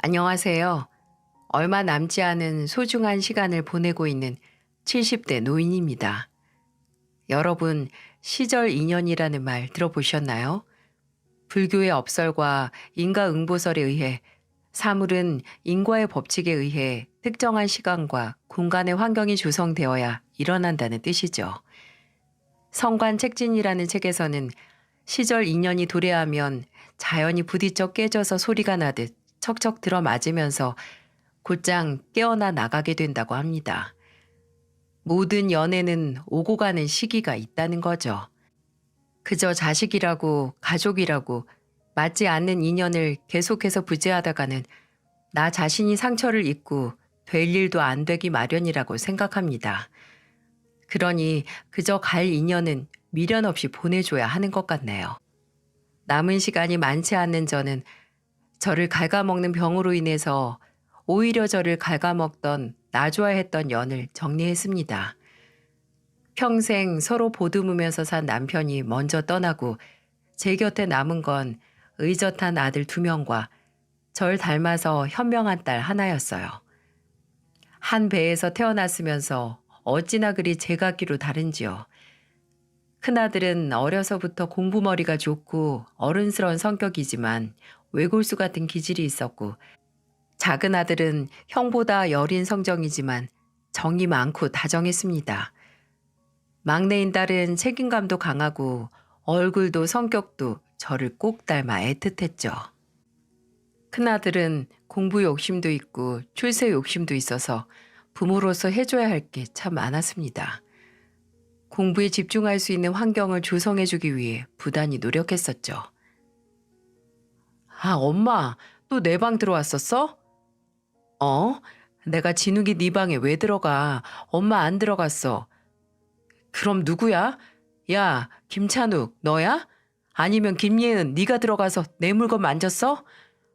안녕하세요. 얼마 남지 않은 소중한 시간을 보내고 있는 70대 노인입니다. 여러분, 시절 인연이라는 말 들어보셨나요? 불교의 업설과 인과응보설에 의해 사물은 인과의 법칙에 의해 특정한 시간과 공간의 환경이 조성되어야 일어난다는 뜻이죠. 성관책진이라는 책에서는 시절 인연이 도래하면 자연이 부딪혀 깨져서 소리가 나듯 척척 들어맞으면서 곧장 깨어나 나가게 된다고 합니다. 모든 연애는 오고 가는 시기가 있다는 거죠. 그저 자식이라고 가족이라고 맞지 않는 인연을 계속해서 부재하다가는 나 자신이 상처를 입고 될 일도 안 되기 마련이라고 생각합니다. 그러니 그저 갈 인연은 미련 없이 보내줘야 하는 것 같네요. 남은 시간이 많지 않는 저는 저를 갉아먹는 병으로 인해서 오히려 저를 갉아먹던 나 좋아했던 연을 정리했습니다. 평생 서로 보듬으면서 산 남편이 먼저 떠나고 제 곁에 남은 건 의젓한 아들 2명과 절 닮아서 현명한 딸 하나였어요. 한 배에서 태어났으면서 어찌나 그리 제 같기로 다른지요. 큰아들은 어려서부터 공부머리가 좋고 어른스러운 성격이지만 외골수 같은 기질이 있었고, 작은 아들은 형보다 여린 성정이지만 정이 많고 다정했습니다. 막내인 딸은 책임감도 강하고 얼굴도 성격도 저를 꼭 닮아 애틋했죠. 큰아들은 공부 욕심도 있고 출세 욕심도 있어서 부모로서 해줘야 할 게 참 많았습니다. 공부에 집중할 수 있는 환경을 조성해주기 위해 부단히 노력했었죠. 아, 엄마, 또 내 방 들어왔었어? 어? 내가 진욱이 네 방에 왜 들어가? 엄마 안 들어갔어. 그럼 누구야? 야, 김찬욱, 너야? 아니면 김예은, 네가 들어가서 내 물건 만졌어?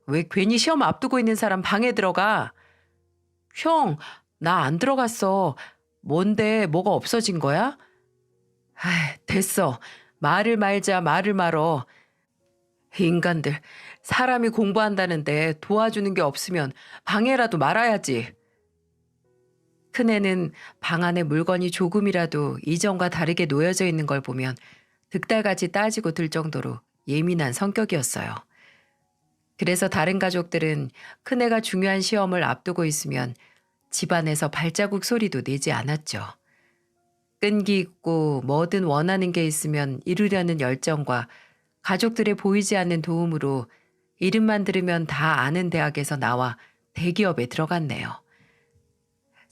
왜 괜히 시험 앞두고 있는 사람 방에 들어가? 형, 나 안 들어갔어. 뭔데, 뭐가 없어진 거야? 아, 됐어. 말을 말자, 말을 말어. 인간들, 사람이 공부한다는데 도와주는 게 없으면 방해라도 말아야지. 큰애는 방 안에 물건이 조금이라도 이전과 다르게 놓여져 있는 걸 보면 득달같이 따지고 들 정도로 예민한 성격이었어요. 그래서 다른 가족들은 큰애가 중요한 시험을 앞두고 있으면 집안에서 발자국 소리도 내지 않았죠. 끈기 있고 뭐든 원하는 게 있으면 이루려는 열정과 가족들의 보이지 않는 도움으로 이름만 들으면 다 아는 대학에서 나와 대기업에 들어갔네요.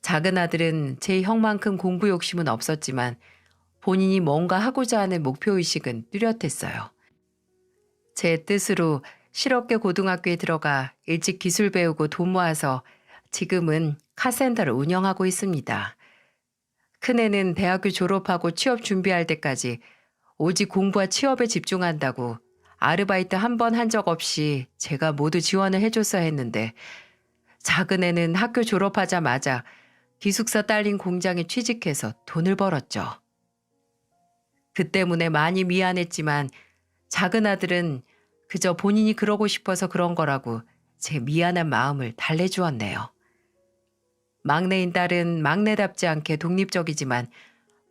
작은 아들은 제 형만큼 공부 욕심은 없었지만 본인이 뭔가 하고자 하는 목표의식은 뚜렷했어요. 제 뜻으로 실업계 고등학교에 들어가 일찍 기술 배우고 돈 모아서 지금은 카센터를 운영하고 있습니다. 큰애는 대학교 졸업하고 취업 준비할 때까지 오직 공부와 취업에 집중한다고 아르바이트 한 번 한 적 없이 제가 모두 지원을 해줬어야 했는데, 작은 애는 학교 졸업하자마자 기숙사 딸린 공장에 취직해서 돈을 벌었죠. 그 때문에 많이 미안했지만 작은 아들은 그저 본인이 그러고 싶어서 그런 거라고 제 미안한 마음을 달래주었네요. 막내인 딸은 막내답지 않게 독립적이지만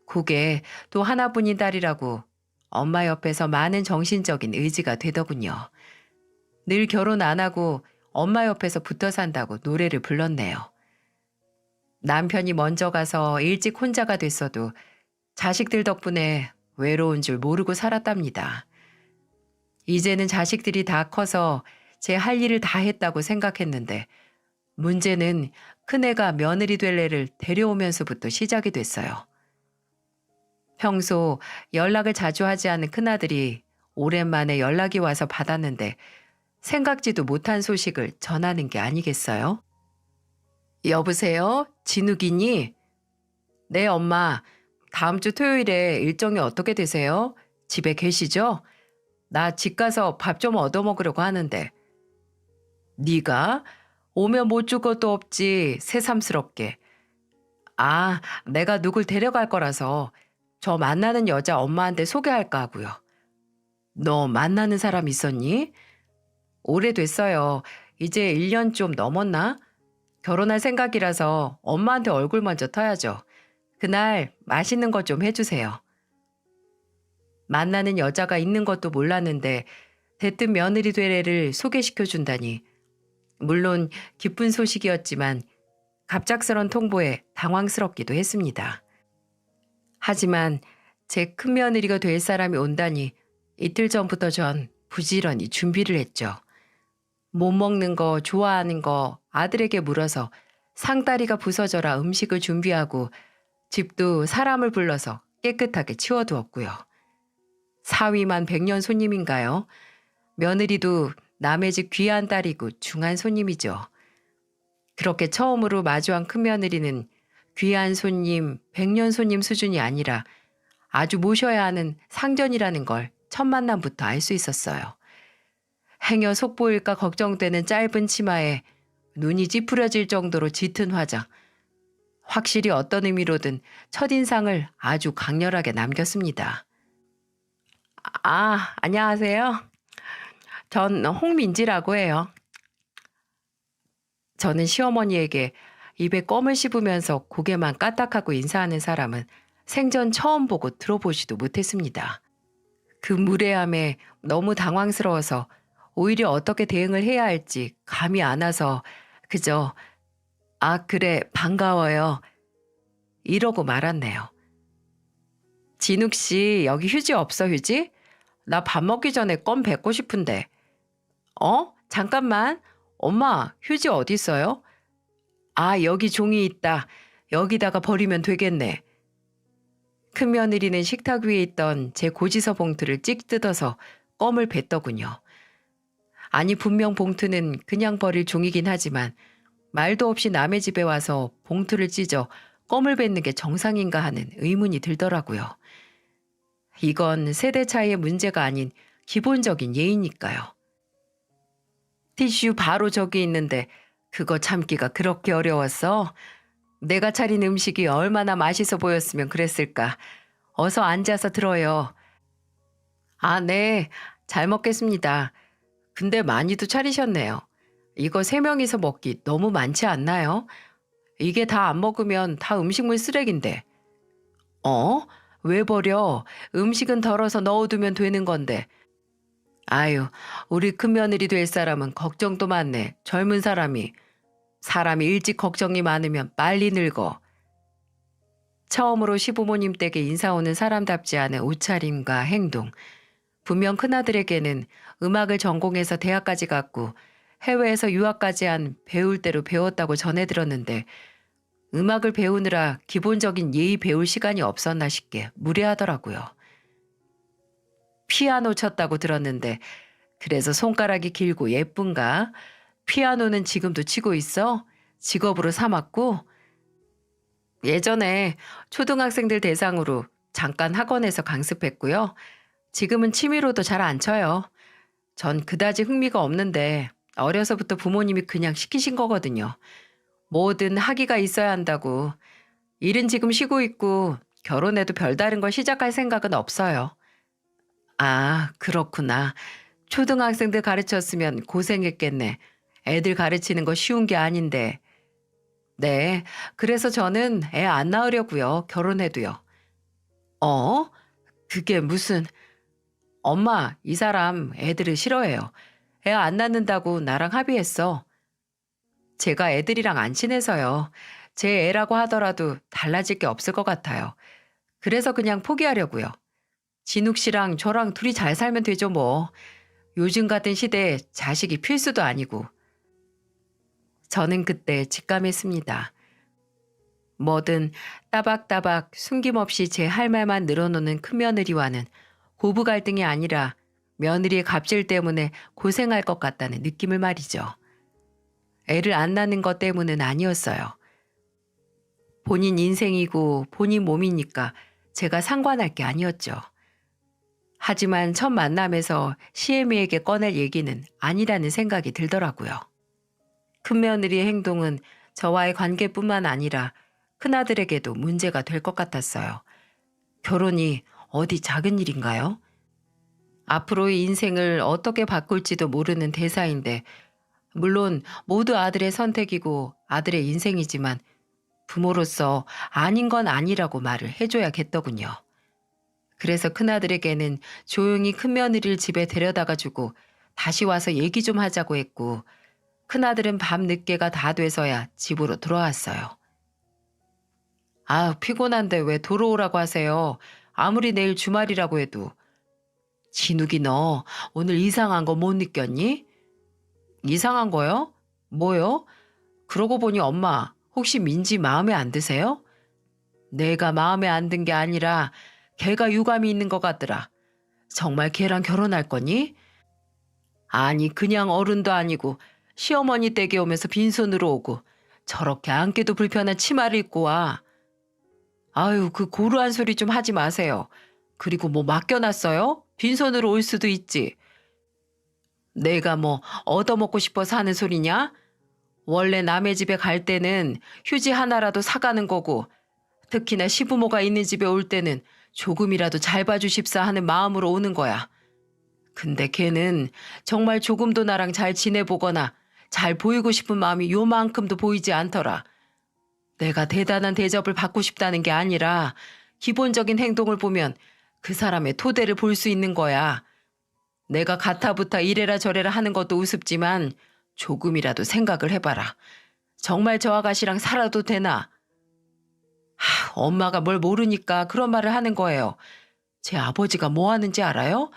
그게 또 하나뿐인 딸이라고 엄마 옆에서 많은 정신적인 의지가 되더군요. 늘 결혼 안 하고 엄마 옆에서 붙어 산다고 노래를 불렀네요. 남편이 먼저 가서 일찍 혼자가 됐어도 자식들 덕분에 외로운 줄 모르고 살았답니다. 이제는 자식들이 다 커서 제 할 일을 다 했다고 생각했는데, 문제는 큰애가 며느리 될 애를 데려오면서부터 시작이 됐어요. 평소 연락을 자주 하지 않는 큰아들이 오랜만에 연락이 와서 받았는데 생각지도 못한 소식을 전하는 게 아니겠어요? 여보세요? 진욱이니? 네, 엄마. 다음 주 토요일에 일정이 어떻게 되세요? 집에 계시죠? 나 집 가서 밥 좀 얻어먹으려고 하는데. 네가? 오면 못 줄 것도 없지, 새삼스럽게. 아, 내가 누굴 데려갈 거라서 저 만나는 여자 엄마한테 소개할까 하고요. 너 만나는 사람 있었니? 오래됐어요. 이제 1년 좀 넘었나? 결혼할 생각이라서 엄마한테 얼굴 먼저 터야죠. 그날 맛있는 것 좀 해주세요. 만나는 여자가 있는 것도 몰랐는데 대뜸 며느리 될 애를 소개시켜 준다니. 물론 기쁜 소식이었지만 갑작스런 통보에 당황스럽기도 했습니다. 하지만 제 큰며느리가 될 사람이 온다니 이틀 전부터 전 부지런히 준비를 했죠. 못 먹는 거, 좋아하는 거 아들에게 물어서 상다리가 부서져라 음식을 준비하고 집도 사람을 불러서 깨끗하게 치워두었고요. 사위만 100년 손님인가요? 며느리도 남의 집 귀한 딸이고 중한 손님이죠. 그렇게 처음으로 마주한 큰며느리는 귀한 손님, 100년 손님 수준이 아니라 아주 모셔야 하는 상전이라는 걸 첫 만남부터 알 수 있었어요. 행여 속보일까 걱정되는 짧은 치마에 눈이 찌푸려질 정도로 짙은 화장. 확실히 어떤 의미로든 첫인상을 아주 강렬하게 남겼습니다. 안녕하세요. 전 홍민지라고 해요. 저는 시어머니에게 입에 껌을 씹으면서 고개만 까딱하고 인사하는 사람은 생전 처음 보고 들어보지도 못했습니다. 그 무례함에 너무 당황스러워서 오히려 어떻게 대응을 해야 할지 감이 안 와서 그저 그래 반가워요 이러고 말았네요. 진욱 씨 여기 휴지 없어 휴지? 나 밥 먹기 전에 껌 뱉고 싶은데. 잠깐만. 엄마 휴지 어디 있어요? 여기 종이 있다. 여기다가 버리면 되겠네. 큰며느리는 식탁 위에 있던 제 고지서 봉투를 찍 뜯어서 껌을 뱉더군요. 아니 분명 봉투는 그냥 버릴 종이긴 하지만 말도 없이 남의 집에 와서 봉투를 찢어 껌을 뱉는 게 정상인가 하는 의문이 들더라고요. 이건 세대 차이의 문제가 아닌 기본적인 예의니까요. 티슈 바로 저기 있는데 그거 참기가 그렇게 어려웠어? 내가 차린 음식이 얼마나 맛있어 보였으면 그랬을까. 어서 앉아서 들어요. 네. 잘 먹겠습니다. 근데 많이도 차리셨네요. 이거 3명이서 먹기 너무 많지 않나요? 이게 다 안 먹으면 다 음식물 쓰레기인데. 왜 버려? 음식은 덜어서 넣어두면 되는 건데. 아유, 우리 큰며느리 될 사람은 걱정도 많네. 젊은 사람이. 사람이 일찍 걱정이 많으면 빨리 늙어. 처음으로 시부모님 댁에 인사 오는 사람답지 않은 옷차림과 행동. 분명 큰아들에게는 음악을 전공해서 대학까지 갔고 해외에서 유학까지 한 배울 대로 배웠다고 전해 들었는데 음악을 배우느라 기본적인 예의 배울 시간이 없었나 싶게 무례하더라고요. 피아노 쳤다고 들었는데 그래서 손가락이 길고 예쁜가? 피아노는 지금도 치고 있어? 직업으로 삼았고? 예전에 초등학생들 대상으로 잠깐 학원에서 강습했고요. 지금은 취미로도 잘 안 쳐요. 전 그다지 흥미가 없는데 어려서부터 부모님이 그냥 시키신 거거든요. 뭐든 학위가 있어야 한다고. 일은 지금 쉬고 있고 결혼해도 별다른 걸 시작할 생각은 없어요. 그렇구나. 초등학생들 가르쳤으면 고생했겠네. 애들 가르치는 거 쉬운 게 아닌데. 네, 그래서 저는 애 안 낳으려고요. 결혼해도요. 그게 무슨... 엄마, 이 사람 애들을 싫어해요. 애 안 낳는다고 나랑 합의했어. 제가 애들이랑 안 친해서요. 제 애라고 하더라도 달라질 게 없을 것 같아요. 그래서 그냥 포기하려고요. 진욱 씨랑 저랑 둘이 잘 살면 되죠 뭐. 요즘 같은 시대에 자식이 필수도 아니고. 저는 그때 직감했습니다. 뭐든 따박따박 숨김없이 제 할 말만 늘어놓는 큰며느리와는 고부 갈등이 아니라 며느리의 갑질 때문에 고생할 것 같다는 느낌을 말이죠. 애를 안 낳는 것 때문은 아니었어요. 본인 인생이고 본인 몸이니까 제가 상관할 게 아니었죠. 하지만 첫 만남에서 시애미에게 꺼낼 얘기는 아니라는 생각이 들더라고요. 큰며느리의 행동은 저와의 관계뿐만 아니라 큰아들에게도 문제가 될 것 같았어요. 결혼이 어디 작은 일인가요? 앞으로의 인생을 어떻게 바꿀지도 모르는 대사인데 물론 모두 아들의 선택이고 아들의 인생이지만 부모로서 아닌 건 아니라고 말을 해줘야겠더군요. 그래서 큰아들에게는 조용히 큰며느리를 집에 데려다가 주고 다시 와서 얘기 좀 하자고 했고, 큰아들은 밤 늦게가 다 돼서야 집으로 돌아왔어요. 아, 피곤한데 왜 돌아오라고 하세요? 아무리 내일 주말이라고 해도. 진욱이 너 오늘 이상한 거 못 느꼈니? 이상한 거요? 뭐요? 그러고 보니 엄마, 혹시 민지 마음에 안 드세요? 내가 마음에 안 든 게 아니라 걔가 유감이 있는 것 같더라. 정말 걔랑 결혼할 거니? 아니, 그냥 어른도 아니고 시어머니 댁에 오면서 빈손으로 오고 저렇게 앉기도 불편한 치마를 입고 와. 아유, 그 고루한 소리 좀 하지 마세요. 그리고 뭐 맡겨놨어요? 빈손으로 올 수도 있지. 내가 뭐 얻어먹고 싶어서 하는 소리냐? 원래 남의 집에 갈 때는 휴지 하나라도 사가는 거고, 특히나 시부모가 있는 집에 올 때는 조금이라도 잘 봐주십사 하는 마음으로 오는 거야. 근데 걔는 정말 조금도 나랑 잘 지내보거나 잘 보이고 싶은 마음이 요만큼도 보이지 않더라. 내가 대단한 대접을 받고 싶다는 게 아니라 기본적인 행동을 보면 그 사람의 토대를 볼 수 있는 거야. 내가 가타부타 이래라 저래라 하는 것도 우습지만 조금이라도 생각을 해봐라. 정말 저 아가씨랑 살아도 되나? 엄마가 뭘 모르니까 그런 말을 하는 거예요. 제 아버지가 뭐 하는지 알아요?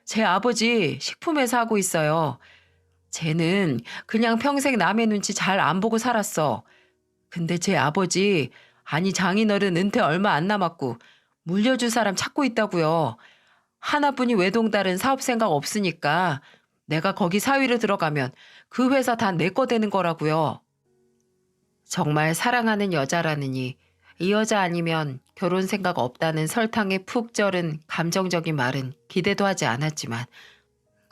제 아버지 식품회사 하고 있어요. 쟤는 그냥 평생 남의 눈치 잘 안 보고 살았어. 근데 제 아버지, 아니 장인어른 은퇴 얼마 안 남았고 물려줄 사람 찾고 있다고요. 하나뿐이 외동딸은 사업 생각 없으니까 내가 거기 사위로 들어가면 그 회사 다 내 거 되는 거라고요. 정말 사랑하는 여자라느니 이 여자 아니면 결혼 생각 없다는 설탕에 푹 절은 감정적인 말은 기대도 하지 않았지만,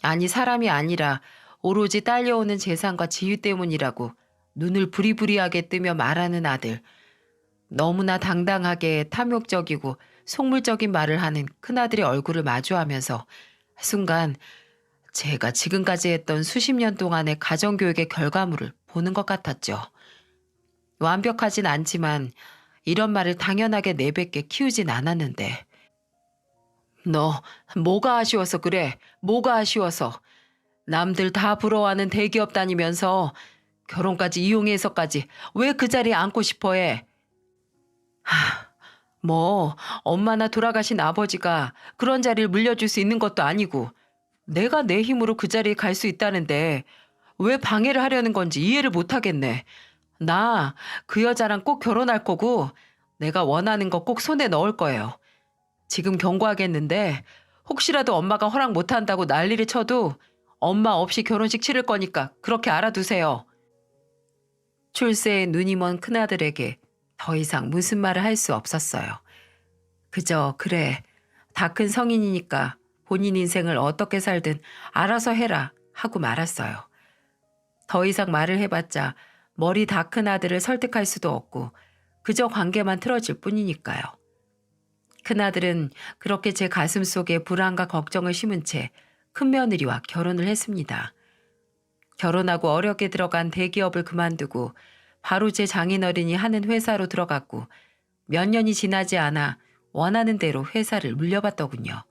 아니 사람이 아니라 오로지 딸려오는 재산과 지위 때문이라고 눈을 부리부리하게 뜨며 말하는 아들. 너무나 당당하게 탐욕적이고 속물적인 말을 하는 큰아들의 얼굴을 마주하면서 순간 제가 지금까지 했던 수십 년 동안의 가정교육의 결과물을 보는 것 같았죠. 완벽하진 않지만 이런 말을 당연하게 내뱉게 키우진 않았는데. 너 뭐가 아쉬워서 그래? 뭐가 아쉬워서? 남들 다 부러워하는 대기업 다니면서 결혼까지 이용해서까지 왜 그 자리에 앉고 싶어 해? 뭐 엄마나 돌아가신 아버지가 그런 자리를 물려줄 수 있는 것도 아니고 내가 내 힘으로 그 자리에 갈 수 있다는데 왜 방해를 하려는 건지 이해를 못 하겠네. 나 그 여자랑 꼭 결혼할 거고 내가 원하는 거 꼭 손에 넣을 거예요. 지금 경고하겠는데 혹시라도 엄마가 허락 못 한다고 난리를 쳐도 엄마 없이 결혼식 치를 거니까 그렇게 알아두세요. 출세에 눈이 먼 큰아들에게 더 이상 무슨 말을 할 수 없었어요. 그저 그래, 다 큰 성인이니까 본인 인생을 어떻게 살든 알아서 해라 하고 말았어요. 더 이상 말을 해봤자 머리 다 큰 아들을 설득할 수도 없고 그저 관계만 틀어질 뿐이니까요. 큰아들은 그렇게 제 가슴 속에 불안과 걱정을 심은 채 큰며느리와 결혼을 했습니다. 결혼하고 어렵게 들어간 대기업을 그만두고 바로 제 장인어른이 하는 회사로 들어갔고 몇 년이 지나지 않아 원하는 대로 회사를 물려받더군요.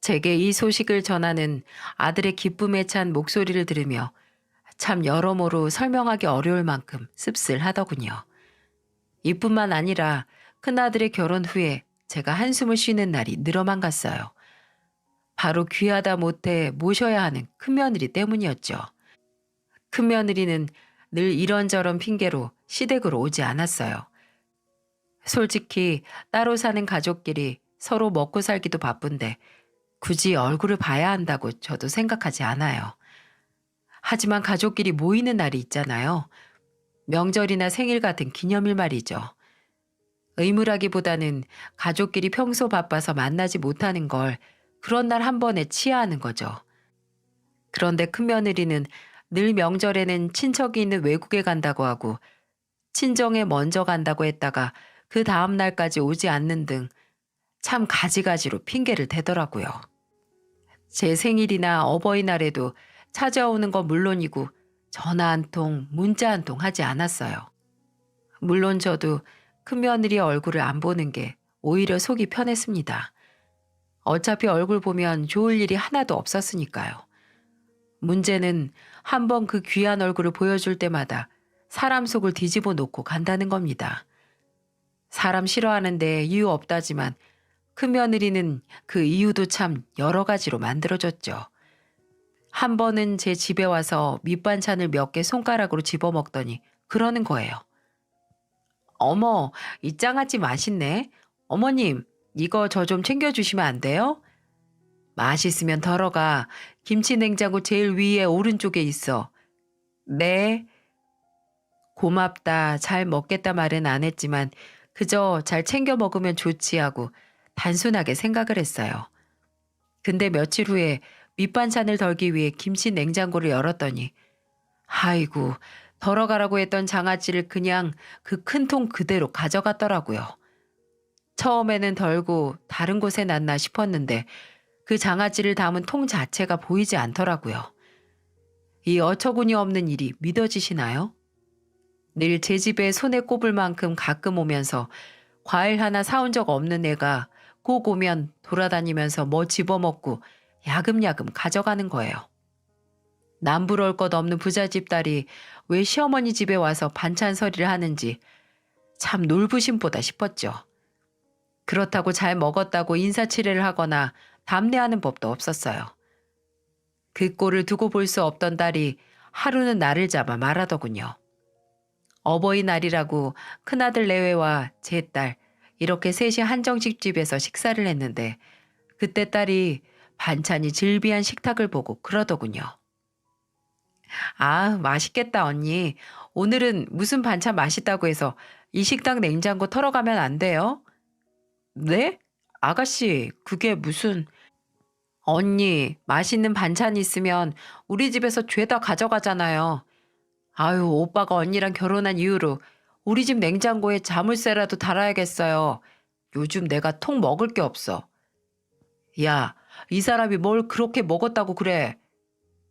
제게 이 소식을 전하는 아들의 기쁨에 찬 목소리를 들으며 참 여러모로 설명하기 어려울 만큼 씁쓸하더군요. 이뿐만 아니라 큰아들의 결혼 후에 제가 한숨을 쉬는 날이 늘어만 갔어요. 바로 귀하다 못해 모셔야 하는 큰며느리 때문이었죠. 큰며느리는 늘 이런저런 핑계로 시댁으로 오지 않았어요. 솔직히 따로 사는 가족끼리 서로 먹고 살기도 바쁜데 굳이 얼굴을 봐야 한다고 저도 생각하지 않아요. 하지만 가족끼리 모이는 날이 있잖아요. 명절이나 생일 같은 기념일 말이죠. 의무라기보다는 가족끼리 평소 바빠서 만나지 못하는 걸 그런 날 한 번에 치하하는 거죠. 그런데 큰며느리는 늘 명절에는 친척이 있는 외국에 간다고 하고 친정에 먼저 간다고 했다가 그 다음 날까지 오지 않는 등 참 가지가지로 핑계를 대더라고요. 제 생일이나 어버이날에도 찾아오는 건 물론이고 전화 한 통, 문자 한 통 하지 않았어요. 물론 저도 큰며느리의 얼굴을 안 보는 게 오히려 속이 편했습니다. 어차피 얼굴 보면 좋을 일이 하나도 없었으니까요. 문제는 한 번 그 귀한 얼굴을 보여줄 때마다 사람 속을 뒤집어 놓고 간다는 겁니다. 사람 싫어하는데 이유 없다지만 큰며느리는 그 이유도 참 여러 가지로 만들어줬죠. 한 번은 제 집에 와서 밑반찬을 몇 개 손가락으로 집어먹더니 그러는 거예요. 어머, 이 장아찌 맛있네. 어머님, 이거 저 좀 챙겨주시면 안 돼요? 맛있으면 덜어가. 김치 냉장고 제일 위에 오른쪽에 있어. 네. 고맙다, 잘 먹겠다 말은 안 했지만 그저 잘 챙겨 먹으면 좋지 하고 단순하게 생각을 했어요. 근데 며칠 후에 밑반찬을 덜기 위해 김치 냉장고를 열었더니 아이고, 덜어가라고 했던 장아찌를 그냥 그 큰 통 그대로 가져갔더라고요. 처음에는 덜고 다른 곳에 놨나 싶었는데 그 장아찌를 담은 통 자체가 보이지 않더라고요. 이 어처구니 없는 일이 믿어지시나요? 늘 제 집에 손에 꼽을 만큼 가끔 오면서 과일 하나 사온 적 없는 애가 꼭 오면 돌아다니면서 뭐 집어먹고 야금야금 가져가는 거예요. 남부러울 것 없는 부잣집 딸이 왜 시어머니 집에 와서 반찬서리를 하는지 참 놀부심보다 싶었죠. 그렇다고 잘 먹었다고 인사치레를 하거나 담내하는 법도 없었어요. 그 꼴을 두고 볼 수 없던 딸이 하루는 날을 잡아 말하더군요. 어버이날이라고 큰아들 내외와 제 딸 이렇게 셋이 한정식 집에서 식사를 했는데 그때 딸이 반찬이 질비한 식탁을 보고 그러더군요. 아, 맛있겠다 언니. 오늘은 무슨 반찬 맛있다고 해서 이 식당 냉장고 털어가면 안 돼요? 네? 아가씨, 그게 무슨... 언니, 맛있는 반찬 있으면 우리 집에서 죄다 가져가잖아요. 아유, 오빠가 언니랑 결혼한 이후로 우리 집 냉장고에 자물쇠라도 달아야겠어요. 요즘 내가 통 먹을 게 없어. 야, 이 사람이 뭘 그렇게 먹었다고 그래.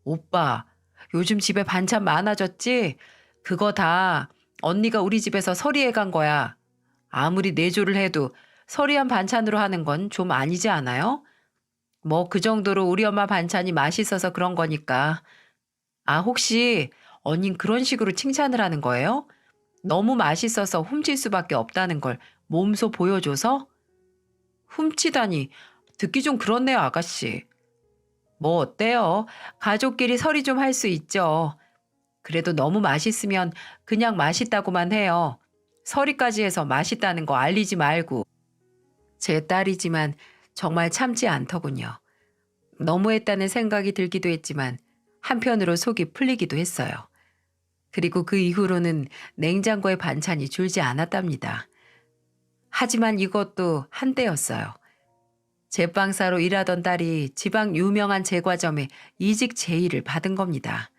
오빠, 요즘 집에 반찬 많아졌지? 그거 다 언니가 우리 집에서 서리해 간 거야. 아무리 내조를 해도 서리한 반찬으로 하는 건 좀 아니지 않아요? 뭐 그 정도로 우리 엄마 반찬이 맛있어서 그런 거니까. 아, 혹시 언닌 그런 식으로 칭찬을 하는 거예요? 너무 맛있어서 훔칠 수밖에 없다는 걸 몸소 보여줘서? 훔치다니, 듣기 좀 그렇네요, 아가씨. 뭐 어때요? 가족끼리 서리 좀 할 수 있죠. 그래도 너무 맛있으면 그냥 맛있다고만 해요. 서리까지 해서 맛있다는 거 알리지 말고. 제 딸이지만 정말 참지 않더군요. 너무했다는 생각이 들기도 했지만 한편으로 속이 풀리기도 했어요. 그리고 그 이후로는 냉장고에 반찬이 줄지 않았답니다. 하지만 이것도 한때였어요. 제빵사로 일하던 딸이 지방 유명한 제과점에 이직 제의를 받은 겁니다.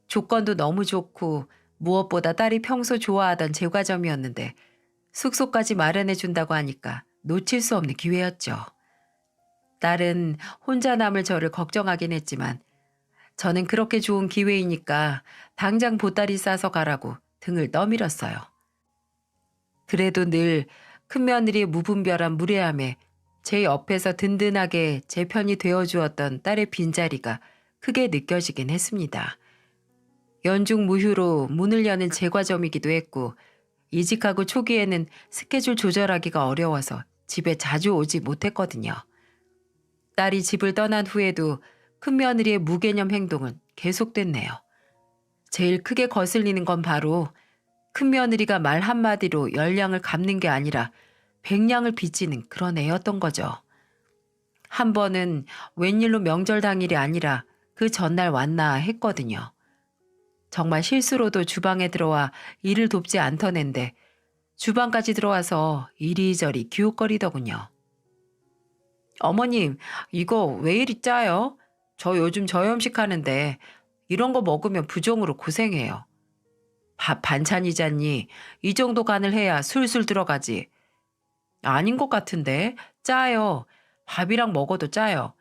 조건도 너무 좋고 무엇보다 딸이 평소 좋아하던 제과점이었는데 숙소까지 마련해 준다고 하니까 놓칠 수 없는 기회였죠. 딸은 혼자 남을 저를 걱정하긴 했지만 저는 그렇게 좋은 기회이니까 당장 보따리 싸서 가라고 등을 떠밀었어요. 그래도 늘 큰며느리의 무분별한 무례함에 제 옆에서 든든하게 제 편이 되어주었던 딸의 빈자리가 크게 느껴지긴 했습니다. 연중무휴로 문을 여는 제과점이기도 했고 이직하고 초기에는 스케줄 조절하기가 어려워서 집에 자주 오지 못했거든요. 딸이 집을 떠난 후에도 큰며느리의 무개념 행동은 계속됐네요. 제일 크게 거슬리는 건 바로 큰며느리가 말 한마디로 열량을 갚는 게 아니라 백량을 빚지는 그런 애였던 거죠. 한 번은 웬일로 명절 당일이 아니라 그 전날 왔나 했거든요. 정말 실수로도 주방에 들어와 일을 돕지 않던 앤데 주방까지 들어와서 이리저리 기웃거리더군요. 어머님, 이거 왜 이리 짜요? 저 요즘 저염식 하는데 이런 거 먹으면 부종으로 고생해요. 밥 반찬이잖니. 이 정도 간을 해야 술술 들어가지. 아닌 것 같은데 짜요. 밥이랑 먹어도 짜요.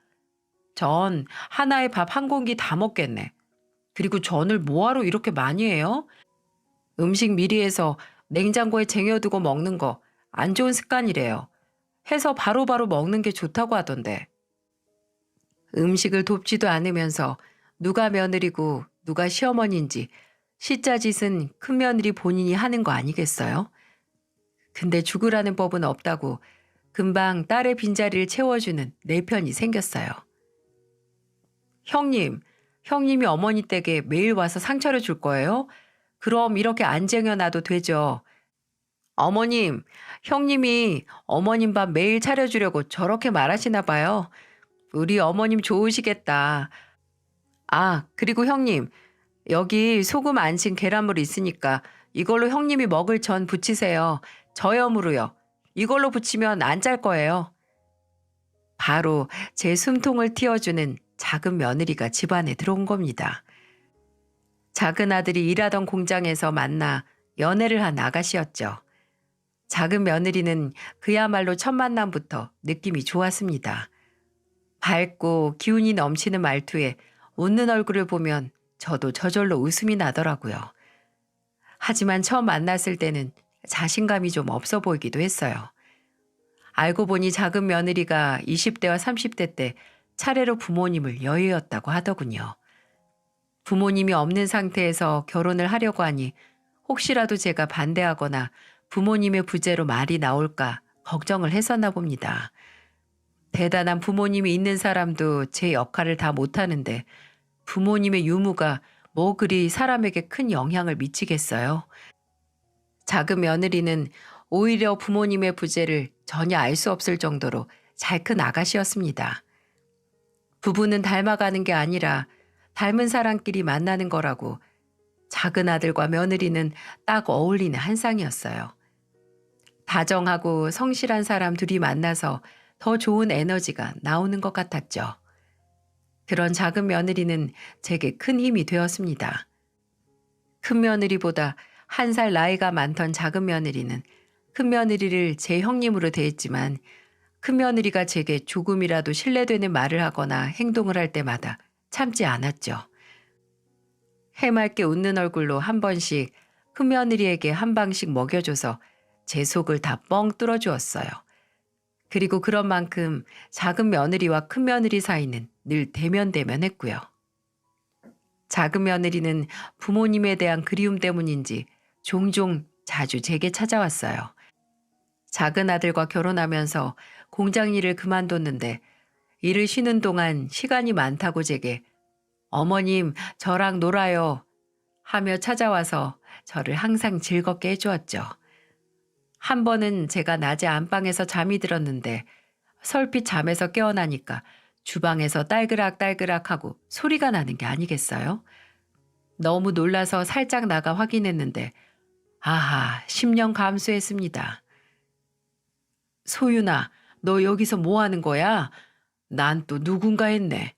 전 하나의 밥 한 공기 다 먹겠네. 그리고 전을 뭐하러 이렇게 많이 해요? 음식 미리 해서 냉장고에 쟁여두고 먹는 거 안 좋은 습관이래요. 해서 바로바로 먹는 게 좋다고 하던데. 음식을 돕지도 않으면서 누가 며느리고 누가 시어머니인지 시자짓은 큰며느리 본인이 하는 거 아니겠어요? 근데 죽으라는 법은 없다고 금방 딸의 빈자리를 채워주는 내 편이 생겼어요. 형님, 형님이 어머니 댁에 매일 와서 상 차려줄 거예요? 그럼 이렇게 안 쟁여놔도 되죠. 어머님, 형님이 어머님 밥 매일 차려주려고 저렇게 말하시나 봐요. 우리 어머님 좋으시겠다. 아, 그리고 형님, 여기 소금 안 친 계란물 있으니까 이걸로 형님이 먹을 전 부치세요. 저염으로요. 이걸로 부치면 안 짤 거예요. 바로 제 숨통을 틔워주는 작은 며느리가 집안에 들어온 겁니다. 작은 아들이 일하던 공장에서 만나 연애를 한 아가씨였죠. 작은 며느리는 그야말로 첫 만남부터 느낌이 좋았습니다. 밝고 기운이 넘치는 말투에 웃는 얼굴을 보면 저도 저절로 웃음이 나더라고요. 하지만 처음 만났을 때는 자신감이 좀 없어 보이기도 했어요. 알고 보니 작은 며느리가 20대와 30대 때 차례로 부모님을 여의었다고 하더군요. 부모님이 없는 상태에서 결혼을 하려고 하니 혹시라도 제가 반대하거나 부모님의 부재로 말이 나올까 걱정을 했었나 봅니다. 대단한 부모님이 있는 사람도 제 역할을 다 못하는데 부모님의 유무가 뭐 그리 사람에게 큰 영향을 미치겠어요. 작은 며느리는 오히려 부모님의 부재를 전혀 알 수 없을 정도로 잘 큰 아가씨였습니다. 부부는 닮아가는 게 아니라 닮은 사람끼리 만나는 거라고 작은 아들과 며느리는 딱 어울리는 한 쌍이었어요. 다정하고 성실한 사람 둘이 만나서 더 좋은 에너지가 나오는 것 같았죠. 그런 작은 며느리는 제게 큰 힘이 되었습니다. 큰 며느리보다 1살 나이가 많던 작은 며느리는 큰 며느리를 제 형님으로 대했지만 큰 며느리가 제게 조금이라도 신뢰되는 말을 하거나 행동을 할 때마다 참지 않았죠. 해맑게 웃는 얼굴로 한 번씩 큰 며느리에게 한 방씩 먹여줘서 제 속을 다 뻥 뚫어주었어요. 그리고 그런 만큼 작은 며느리와 큰 며느리 사이는 늘 대면대면했고요. 작은 며느리는 부모님에 대한 그리움 때문인지 종종 자주 제게 찾아왔어요. 작은 아들과 결혼하면서 공장 일을 그만뒀는데 일을 쉬는 동안 시간이 많다고 제게 어머님 저랑 놀아요 하며 찾아와서 저를 항상 즐겁게 해주었죠. 한 번은 제가 낮에 안방에서 잠이 들었는데 설핏 잠에서 깨어나니까 주방에서 딸그락딸그락하고 소리가 나는 게 아니겠어요? 너무 놀라서 살짝 나가 확인했는데 아하 10년 감수했습니다. 소윤아 너 여기서 뭐 하는 거야? 난 또 누군가 했네.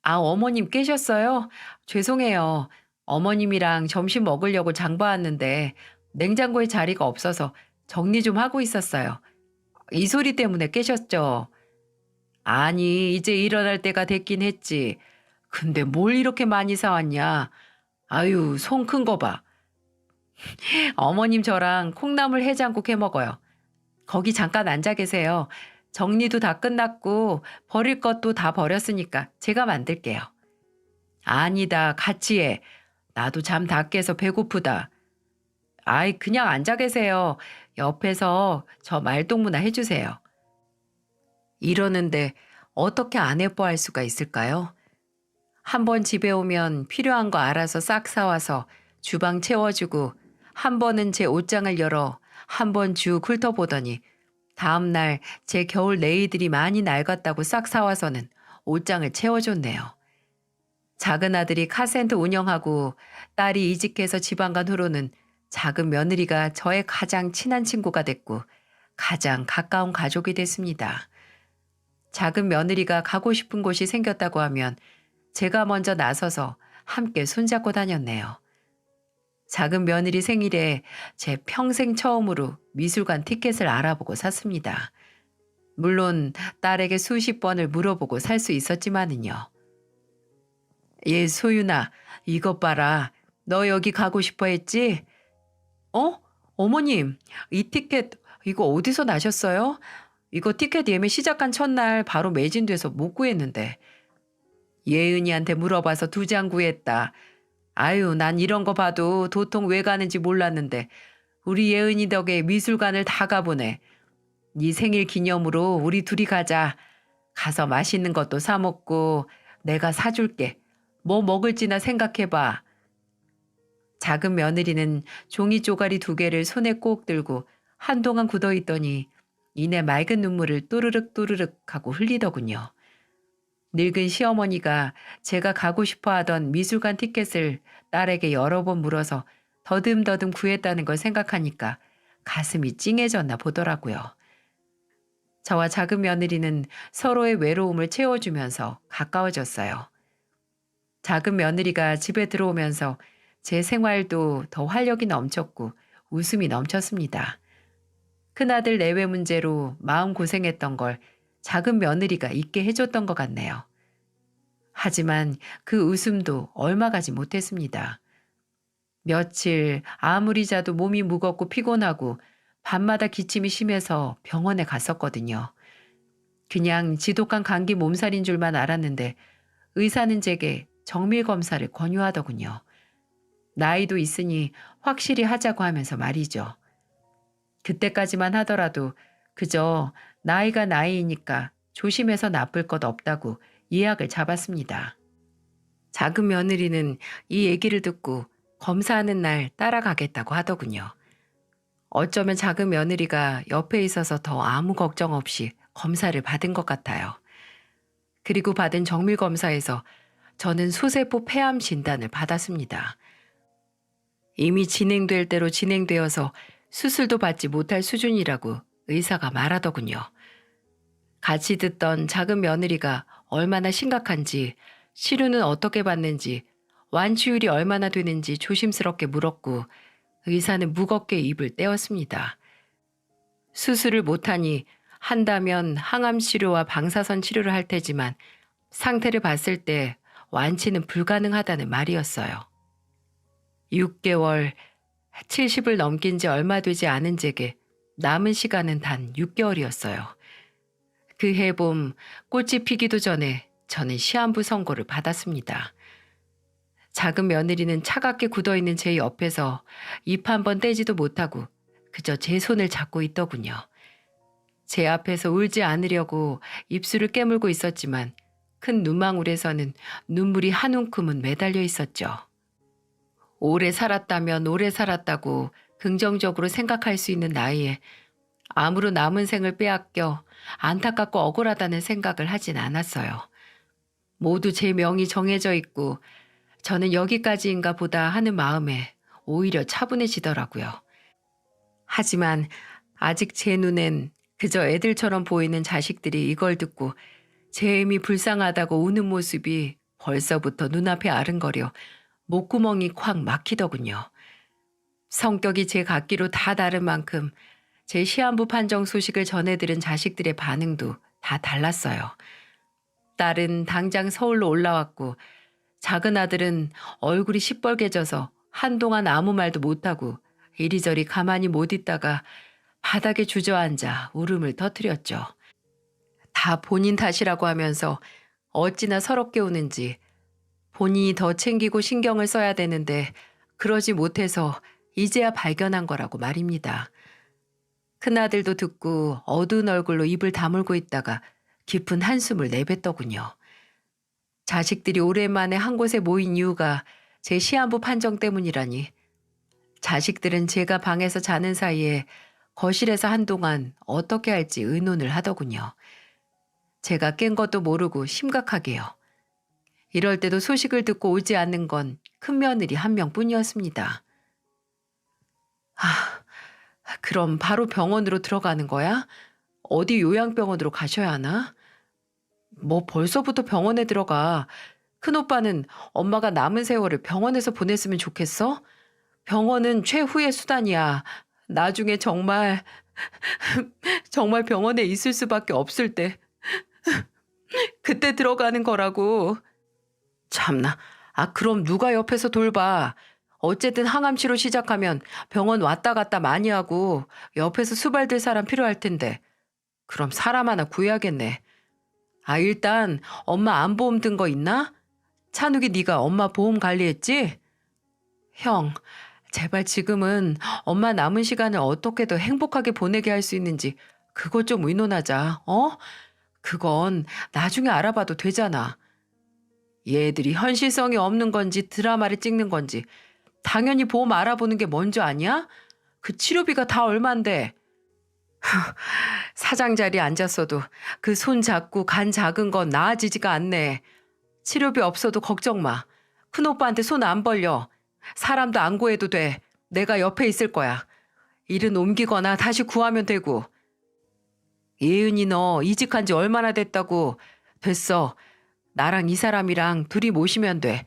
아 어머님 깨셨어요? 죄송해요. 어머님이랑 점심 먹으려고 장 봐왔는데 냉장고에 자리가 없어서 정리 좀 하고 있었어요. 이 소리 때문에 깨셨죠? 아니, 이제 일어날 때가 됐긴 했지. 근데 뭘 이렇게 많이 사왔냐? 아유, 손 큰 거 봐. 어머님 저랑 콩나물 해장국 해 먹어요. 거기 잠깐 앉아 계세요. 정리도 다 끝났고 버릴 것도 다 버렸으니까 제가 만들게요. 아니다, 같이 해. 나도 잠 다 깨서 배고프다. 아이, 그냥 앉아 계세요. 옆에서 저 말동무나 해주세요. 이러는데 어떻게 안 예뻐할 수가 있을까요? 한 번 집에 오면 필요한 거 알아서 싹 사와서 주방 채워주고 한 번은 제 옷장을 열어 한 번 쭉 훑어보더니 다음날 제 겨울 네일들이 많이 낡았다고 싹 사와서는 옷장을 채워줬네요. 작은 아들이 카센터 운영하고 딸이 이직해서 지방 간 후로는 작은 며느리가 저의 가장 친한 친구가 됐고 가장 가까운 가족이 됐습니다. 작은 며느리가 가고 싶은 곳이 생겼다고 하면 제가 먼저 나서서 함께 손잡고 다녔네요. 작은 며느리 생일에 제 평생 처음으로 미술관 티켓을 알아보고 샀습니다. 물론 딸에게 수십 번을 물어보고 살 수 있었지만은요. 예, 소윤아, 이것 봐라. 너 여기 가고 싶어 했지? 어? 어머님, 이 티켓 이거 어디서 나셨어요? 이거 티켓 예매 시작한 첫날 바로 매진돼서 못 구했는데. 예은이한테 물어봐서 2장 구했다. 아유, 난 이런 거 봐도 도통 왜 가는지 몰랐는데 우리 예은이 덕에 미술관을 다 가보네. 네 생일 기념으로 우리 둘이 가자. 가서 맛있는 것도 사 먹고 내가 사줄게. 뭐 먹을지나 생각해봐. 작은 며느리는 종이 쪼가리 2개를 손에 꼭 들고 한동안 굳어있더니 이내 맑은 눈물을 또르륵 또르륵 하고 흘리더군요. 늙은 시어머니가 제가 가고 싶어 하던 미술관 티켓을 딸에게 여러 번 물어서 더듬더듬 구했다는 걸 생각하니까 가슴이 찡해졌나 보더라고요. 저와 작은 며느리는 서로의 외로움을 채워주면서 가까워졌어요. 작은 며느리가 집에 들어오면서 제 생활도 더 활력이 넘쳤고 웃음이 넘쳤습니다. 큰아들 내외 문제로 마음고생했던 걸 작은 며느리가 잊게 해줬던 것 같네요. 하지만 그 웃음도 얼마 가지 못했습니다. 며칠 아무리 자도 몸이 무겁고 피곤하고 밤마다 기침이 심해서 병원에 갔었거든요. 그냥 지독한 감기 몸살인 줄만 알았는데 의사는 제게 정밀 검사를 권유하더군요. 나이도 있으니 확실히 하자고 하면서 말이죠. 그때까지만 하더라도 그저 나이가 나이이니까 조심해서 나쁠 것 없다고 예약을 잡았습니다. 작은 며느리는 이 얘기를 듣고 검사하는 날 따라가겠다고 하더군요. 어쩌면 작은 며느리가 옆에 있어서 더 아무 걱정 없이 검사를 받은 것 같아요. 그리고 받은 정밀 검사에서 저는 소세포 폐암 진단을 받았습니다. 이미 진행될 대로 진행되어서 수술도 받지 못할 수준이라고 의사가 말하더군요. 같이 듣던 작은 며느리가 얼마나 심각한지, 치료는 어떻게 받는지, 완치율이 얼마나 되는지 조심스럽게 물었고 의사는 무겁게 입을 떼었습니다. 수술을 못하니 한다면 항암 치료와 방사선 치료를 할 테지만 상태를 봤을 때 완치는 불가능하다는 말이었어요. 6개월, 70을 넘긴 지 얼마 되지 않은 제게 남은 시간은 단 6개월이었어요. 그 해봄 꽃이 피기도 전에 저는 시한부 선고를 받았습니다. 작은 며느리는 차갑게 굳어있는 제 옆에서 입 한 번 떼지도 못하고 그저 제 손을 잡고 있더군요. 제 앞에서 울지 않으려고 입술을 깨물고 있었지만 큰 눈망울에서는 눈물이 한 움큼은 매달려 있었죠. 오래 살았다면 오래 살았다고 긍정적으로 생각할 수 있는 나이에 암으로 남은 생을 빼앗겨 안타깝고 억울하다는 생각을 하진 않았어요. 모두 제 명이 정해져 있고 저는 여기까지인가 보다 하는 마음에 오히려 차분해지더라고요. 하지만 아직 제 눈엔 그저 애들처럼 보이는 자식들이 이걸 듣고 제 애미 불쌍하다고 우는 모습이 벌써부터 눈앞에 아른거려 목구멍이 콱 막히더군요. 성격이 제 같기로 다 다른 만큼 제 시한부 판정 소식을 전해들은 자식들의 반응도 다 달랐어요. 딸은 당장 서울로 올라왔고 작은 아들은 얼굴이 시뻘개져서 한동안 아무 말도 못하고 이리저리 가만히 못 있다가 바닥에 주저앉아 울음을 터뜨렸죠. 다 본인 탓이라고 하면서 어찌나 서럽게 우는지 본인이 더 챙기고 신경을 써야 되는데 그러지 못해서 이제야 발견한 거라고 말입니다. 큰아들도 듣고 어두운 얼굴로 입을 다물고 있다가 깊은 한숨을 내뱉더군요. 자식들이 오랜만에 한 곳에 모인 이유가 제 시한부 판정 때문이라니. 자식들은 제가 방에서 자는 사이에 거실에서 한동안 어떻게 할지 의논을 하더군요. 제가 깬 것도 모르고 심각하게요. 이럴 때도 소식을 듣고 오지 않는 건 큰며느리 한 명뿐이었습니다. 그럼 바로 병원으로 들어가는 거야? 어디 요양병원으로 가셔야 하나? 뭐 벌써부터 병원에 들어가. 큰오빠는 엄마가 남은 세월을 병원에서 보냈으면 좋겠어? 병원은 최후의 수단이야. 나중에 정말 정말 병원에 있을 수밖에 없을 때 그때 들어가는 거라고. 참나, 그럼 누가 옆에서 돌봐. 어쨌든 항암치료 시작하면 병원 왔다 갔다 많이 하고 옆에서 수발들 사람 필요할 텐데. 그럼 사람 하나 구해야겠네. 일단 엄마 안보험 든 거 있나? 찬욱이 네가 엄마 보험 관리했지? 형, 제발 지금은 엄마 남은 시간을 어떻게 더 행복하게 보내게 할 수 있는지 그것 좀 의논하자. 어? 그건 나중에 알아봐도 되잖아. 얘들이 현실성이 없는 건지 드라마를 찍는 건지 당연히 보험 알아보는 게 먼저 아니야? 그 치료비가 다 얼만데. 사장 자리에 앉았어도 그 손 작고 간 작은 건 나아지지가 않네. 치료비 없어도 걱정 마. 큰오빠한테 손 안 벌려. 사람도 안 구해도 돼. 내가 옆에 있을 거야. 일은 옮기거나 다시 구하면 되고. 예은이 너 이직한 지 얼마나 됐다고. 됐어. 나랑 이 사람이랑 둘이 모시면 돼.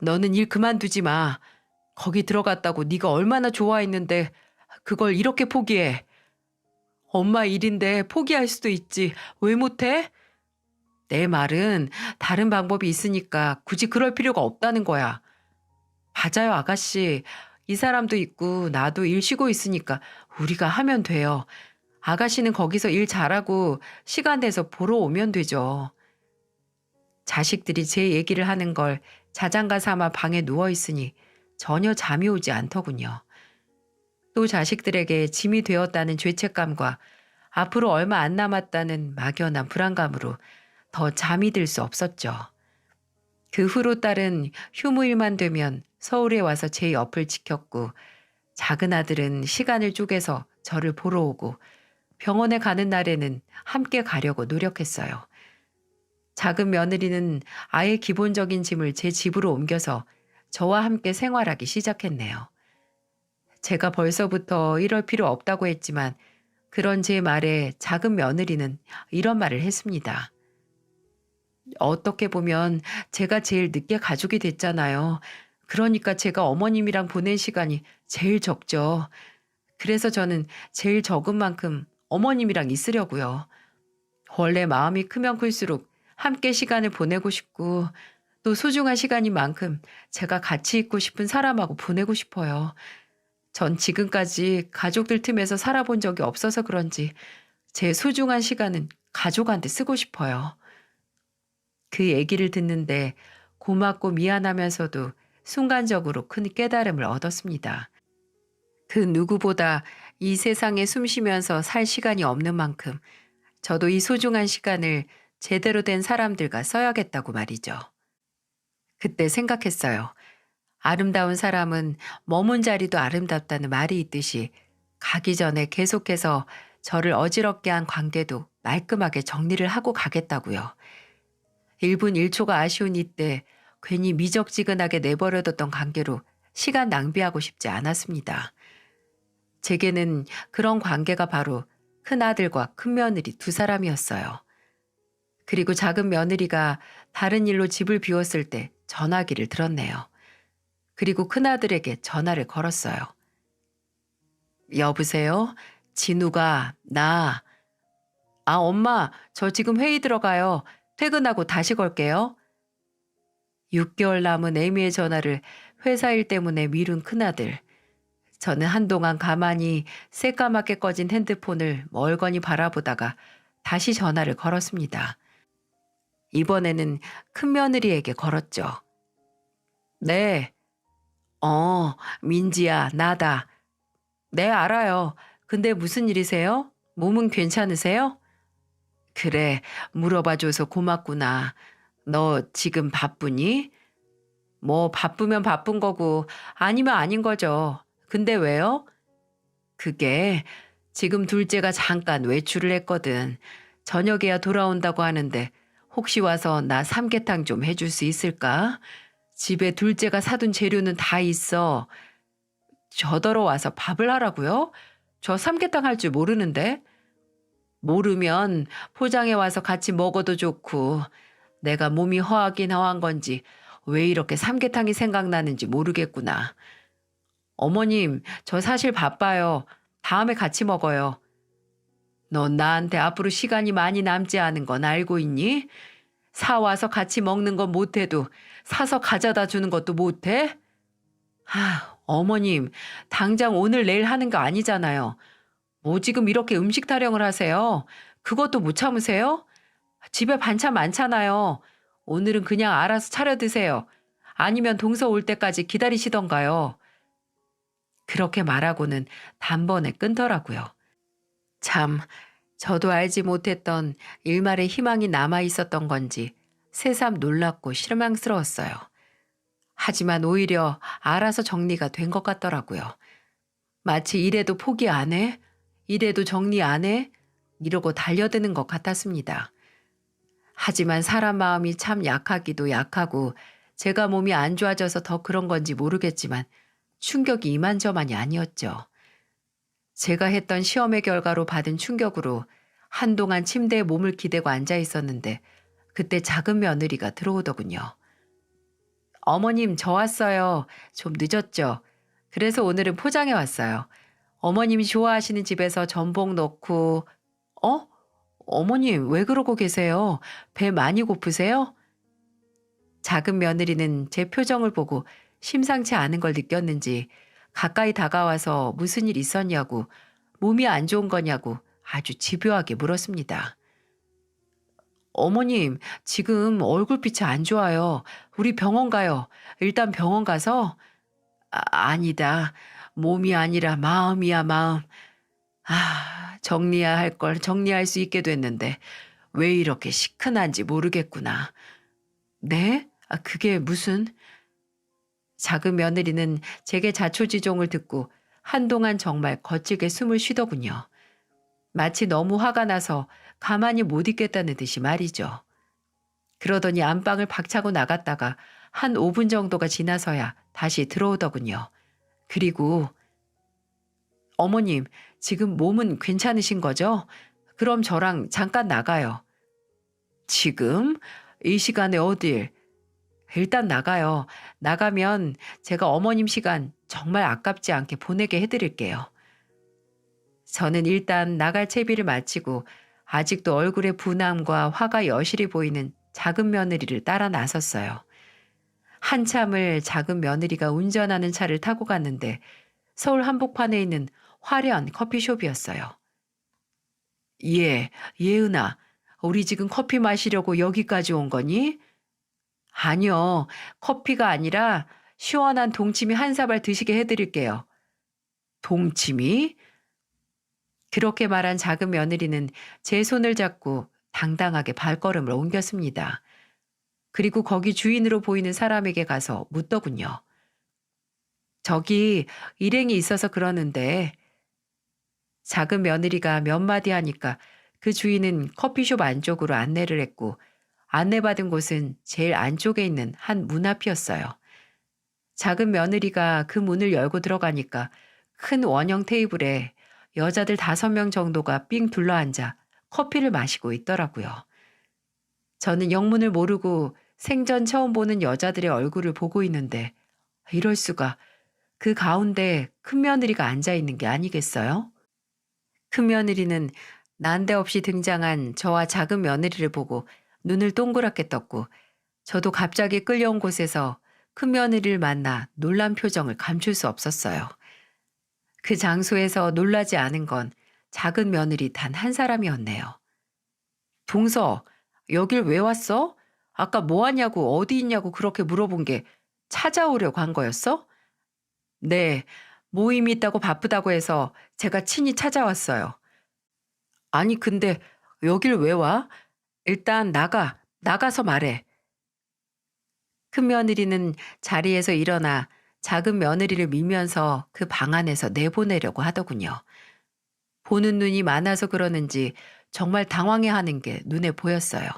너는 일 그만두지 마. 거기 들어갔다고 네가 얼마나 좋아했는데 그걸 이렇게 포기해. 엄마 일인데 포기할 수도 있지. 왜 못해? 내 말은 다른 방법이 있으니까 굳이 그럴 필요가 없다는 거야. 맞아요, 아가씨. 이 사람도 있고 나도 일 쉬고 있으니까 우리가 하면 돼요. 아가씨는 거기서 일 잘하고 시간 내서 보러 오면 되죠. 자식들이 제 얘기를 하는 걸 자장가 삼아 방에 누워 있으니 전혀 잠이 오지 않더군요. 또 자식들에게 짐이 되었다는 죄책감과 앞으로 얼마 안 남았다는 막연한 불안감으로 더 잠이 들 수 없었죠. 그 후로 딸은 휴무일만 되면 서울에 와서 제 옆을 지켰고 작은 아들은 시간을 쪼개서 저를 보러 오고 병원에 가는 날에는 함께 가려고 노력했어요. 작은 며느리는 아예 기본적인 짐을 제 집으로 옮겨서 저와 함께 생활하기 시작했네요. 제가 벌써부터 이럴 필요 없다고 했지만 그런 제 말에 작은 며느리는 이런 말을 했습니다. 어떻게 보면 제가 제일 늦게 가족이 됐잖아요. 그러니까 제가 어머님이랑 보낸 시간이 제일 적죠. 그래서 저는 제일 적은 만큼 어머님이랑 있으려고요. 원래 마음이 크면 클수록 함께 시간을 보내고 싶고 또 소중한 시간인 만큼 제가 같이 있고 싶은 사람하고 보내고 싶어요. 전 지금까지 가족들 틈에서 살아본 적이 없어서 그런지 제 소중한 시간은 가족한테 쓰고 싶어요. 그 얘기를 듣는데 고맙고 미안하면서도 순간적으로 큰 깨달음을 얻었습니다. 그 누구보다 이 세상에 숨 쉬면서 살 시간이 없는 만큼 저도 이 소중한 시간을 제대로 된 사람들과 써야겠다고 말이죠. 그때 생각했어요. 아름다운 사람은 머문 자리도 아름답다는 말이 있듯이 가기 전에 계속해서 저를 어지럽게 한 관계도 말끔하게 정리를 하고 가겠다고요. 1분 1초가 아쉬운 이때 괜히 미적지근하게 내버려뒀던 관계로 시간 낭비하고 싶지 않았습니다. 제게는 그런 관계가 바로 큰아들과 큰며느리 두 사람이었어요. 그리고 작은 며느리가 다른 일로 집을 비웠을 때 전화기를 들었네요. 그리고 큰아들에게 전화를 걸었어요. 여보세요? 진우가 엄마, 저 지금 회의 들어가요. 퇴근하고 다시 걸게요. 6개월 남은 애미의 전화를 회사 일 때문에 미룬 큰아들. 저는 한동안 가만히 새까맣게 꺼진 핸드폰을 멀거니 바라보다가 다시 전화를 걸었습니다. 이번에는 큰며느리에게 걸었죠. 네. 민지야, 나다. 네, 알아요. 근데 무슨 일이세요? 몸은 괜찮으세요? 그래, 물어봐줘서 고맙구나. 너 지금 바쁘니? 뭐 바쁘면 바쁜 거고 아니면 아닌 거죠. 근데 왜요? 그게 지금 둘째가 잠깐 외출을 했거든. 저녁에야 돌아온다고 하는데 혹시 와서 나 삼계탕 좀 해줄 수 있을까? 집에 둘째가 사둔 재료는 다 있어. 저더러 와서 밥을 하라고요? 저 삼계탕 할 줄 모르는데. 모르면 포장해 와서 같이 먹어도 좋고 내가 몸이 허하긴 허한 건지 왜 이렇게 삼계탕이 생각나는지 모르겠구나. 어머님, 저 사실 바빠요. 다음에 같이 먹어요. 넌 나한테 앞으로 시간이 많이 남지 않은 건 알고 있니? 사와서 같이 먹는 건 못해도 사서 가져다 주는 것도 못해? 어머님, 당장 오늘 내일 하는 거 아니잖아요. 뭐 지금 이렇게 음식 타령을 하세요? 그것도 못 참으세요? 집에 반찬 많잖아요. 오늘은 그냥 알아서 차려 드세요. 아니면 동서 올 때까지 기다리시던가요. 그렇게 말하고는 단번에 끊더라고요. 참, 저도 알지 못했던 일말의 희망이 남아 있었던 건지 새삼 놀랍고 실망스러웠어요. 하지만 오히려 알아서 정리가 된 것 같더라고요. 마치 이래도 포기 안 해? 이래도 정리 안 해? 이러고 달려드는 것 같았습니다. 하지만 사람 마음이 참 약하기도 약하고 제가 몸이 안 좋아져서 더 그런 건지 모르겠지만 충격이 이만저만이 아니었죠. 제가 했던 시험의 결과로 받은 충격으로 한동안 침대에 몸을 기대고 앉아 있었는데 그때 작은 며느리가 들어오더군요. 어머님, 저 왔어요. 좀 늦었죠? 그래서 오늘은 포장해 왔어요. 어머님이 좋아하시는 집에서 전복 넣고, 어? 어머님, 왜 그러고 계세요? 배 많이 고프세요? 작은 며느리는 제 표정을 보고 심상치 않은 걸 느꼈는지 가까이 다가와서 무슨 일 있었냐고, 몸이 안 좋은 거냐고 아주 집요하게 물었습니다. 어머님, 지금 얼굴빛이 안 좋아요. 우리 병원 가요. 일단 병원 가서, 아니다. 몸이 아니라 마음이야, 마음. 정리해야 할 걸 정리할 수 있게 됐는데 왜 이렇게 시큰한지 모르겠구나. 네? 그게 무슨? 작은 며느리는 제게 자초지종을 듣고 한동안 정말 거칠게 숨을 쉬더군요. 마치 너무 화가 나서 가만히 못 있겠다는 듯이 말이죠. 그러더니 안방을 박차고 나갔다가 한 5분 정도가 지나서야 다시 들어오더군요. 그리고 어머님, 지금 몸은 괜찮으신 거죠? 그럼 저랑 잠깐 나가요. 지금? 이 시간에 어딜? 일단 나가요. 나가면 제가 어머님 시간 정말 아깝지 않게 보내게 해드릴게요. 저는 일단 나갈 채비를 마치고 아직도 얼굴에 분함과 화가 여실히 보이는 작은 며느리를 따라 나섰어요. 한참을 작은 며느리가 운전하는 차를 타고 갔는데 서울 한복판에 있는 화려한 커피숍이었어요. 예, 예은아, 우리 지금 커피 마시려고 여기까지 온 거니? 아니요, 커피가 아니라 시원한 동치미 한 사발 드시게 해드릴게요. 동치미? 그렇게 말한 작은 며느리는 제 손을 잡고 당당하게 발걸음을 옮겼습니다. 그리고 거기 주인으로 보이는 사람에게 가서 묻더군요. 저기 일행이 있어서 그러는데 작은 며느리가 몇 마디 하니까 그 주인은 커피숍 안쪽으로 안내를 했고 안내받은 곳은 제일 안쪽에 있는 한 문 앞이었어요. 작은 며느리가 그 문을 열고 들어가니까 큰 원형 테이블에 여자들 5명 정도가 삥 둘러앉아 커피를 마시고 있더라고요. 저는 영문을 모르고 생전 처음 보는 여자들의 얼굴을 보고 있는데 이럴 수가 그 가운데 큰 며느리가 앉아 있는 게 아니겠어요? 큰 며느리는 난데없이 등장한 저와 작은 며느리를 보고 눈을 동그랗게 떴고 저도 갑자기 끌려온 곳에서 큰 며느리를 만나 놀란 표정을 감출 수 없었어요. 그 장소에서 놀라지 않은 건 작은 며느리 단 한 사람이었네요. 동서, 여길 왜 왔어? 아까 뭐 하냐고 어디 있냐고 그렇게 물어본 게 찾아오려고 한 거였어? 네, 모임이 있다고 바쁘다고 해서 제가 친히 찾아왔어요. 아니, 근데 여길 왜 와? 일단 나가서 말해. 큰 며느리는 자리에서 일어나 작은 며느리를 밀면서 그 방 안에서 내보내려고 하더군요. 보는 눈이 많아서 그러는지 정말 당황해하는 게 눈에 보였어요.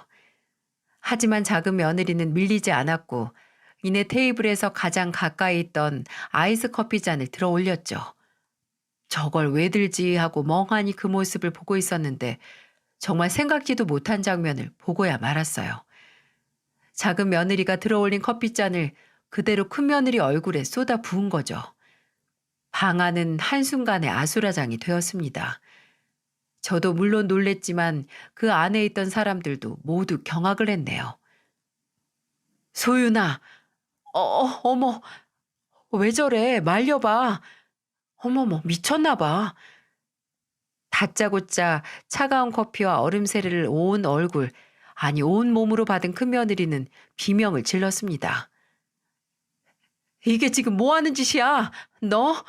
하지만 작은 며느리는 밀리지 않았고 이내 테이블에서 가장 가까이 있던 아이스 커피 잔을 들어 올렸죠. 저걸 왜 들지 하고 멍하니 그 모습을 보고 있었는데 정말 생각지도 못한 장면을 보고야 말았어요. 작은 며느리가 들어올린 커피잔을 그대로 큰 며느리 얼굴에 쏟아 부은 거죠. 방 안은 한순간에 아수라장이 되었습니다. 저도 물론 놀랬지만 그 안에 있던 사람들도 모두 경악을 했네요. 소윤아, 어머, 왜 저래? 말려봐. 어머머, 미쳤나 봐. 다짜고짜 차가운 커피와 얼음 세례를 온 얼굴, 아니 온 몸으로 받은 큰며느리는 비명을 질렀습니다. 이게 지금 뭐 하는 짓이야? 너?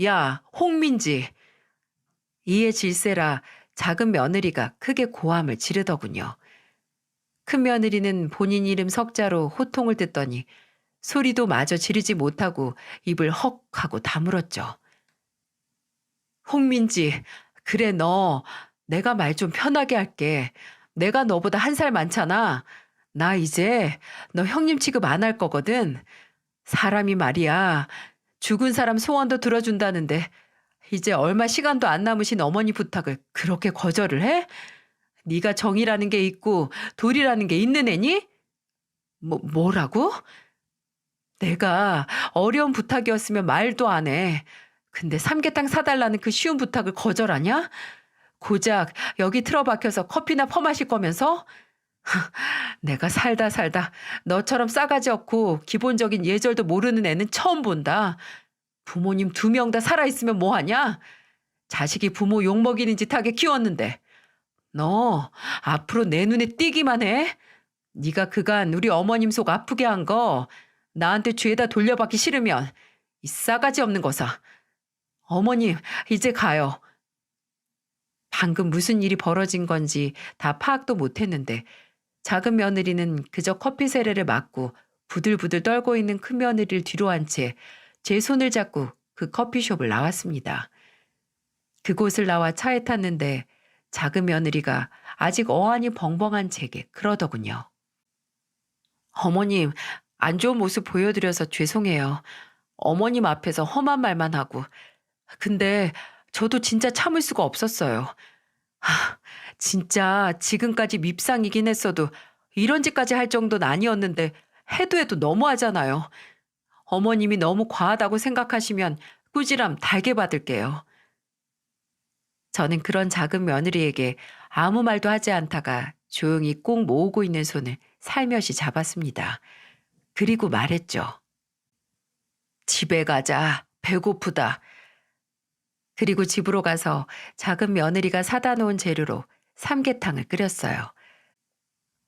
야, 홍민지. 이에 질세라 작은 며느리가 크게 고함을 지르더군요. 큰 며느리는 본인 이름 석자로 호통을 듣더니 소리도 마저 지르지 못하고 입을 헉 하고 다물었죠. 홍민지, 그래 너. 내가 말 좀 편하게 할게. 내가 너보다 한 살 많잖아. 나 이제 너 형님 취급 안 할 거거든. 사람이 말이야. 죽은 사람 소원도 들어준다는데 이제 얼마 시간도 안 남으신 어머니 부탁을 그렇게 거절을 해? 네가 정이라는 게 있고 도리라는 게 있는 애니? 뭐라고? 내가 어려운 부탁이었으면 말도 안 해. 근데 삼계탕 사달라는 그 쉬운 부탁을 거절하냐? 고작 여기 틀어박혀서 커피나 퍼마실 거면서? 내가 살다 너처럼 싸가지 없고 기본적인 예절도 모르는 애는 처음 본다. 부모님 2명 다 살아있으면 뭐하냐? 자식이 부모 욕먹이는 짓 하게 키웠는데. 너 앞으로 내 눈에 띄기만 해? 네가 그간 우리 어머님 속 아프게 한 거 나한테 죄다 돌려받기 싫으면 이 싸가지 없는 거사. 어머님 이제 가요. 방금 무슨 일이 벌어진 건지 다 파악도 못했는데 작은 며느리는 그저 커피 세례를 맞고 부들부들 떨고 있는 큰 며느리를 뒤로 한 채 제 손을 잡고 그 커피숍을 나왔습니다. 그곳을 나와 차에 탔는데 작은 며느리가 아직 어안이 벙벙한 채게 그러더군요. 어머님, 안 좋은 모습 보여드려서 죄송해요. 어머님 앞에서 험한 말만 하고. 근데 저도 진짜 참을 수가 없었어요. 진짜 지금까지 밉상이긴 했어도 이런 짓까지 할 정도는 아니었는데 해도 너무하잖아요. 어머님이 너무 과하다고 생각하시면 꾸지람 달게 받을게요. 저는 그런 작은 며느리에게 아무 말도 하지 않다가 조용히 꼭 모으고 있는 손을 살며시 잡았습니다. 그리고 말했죠. 집에 가자. 배고프다. 그리고 집으로 가서 작은 며느리가 사다 놓은 재료로 삼계탕을 끓였어요.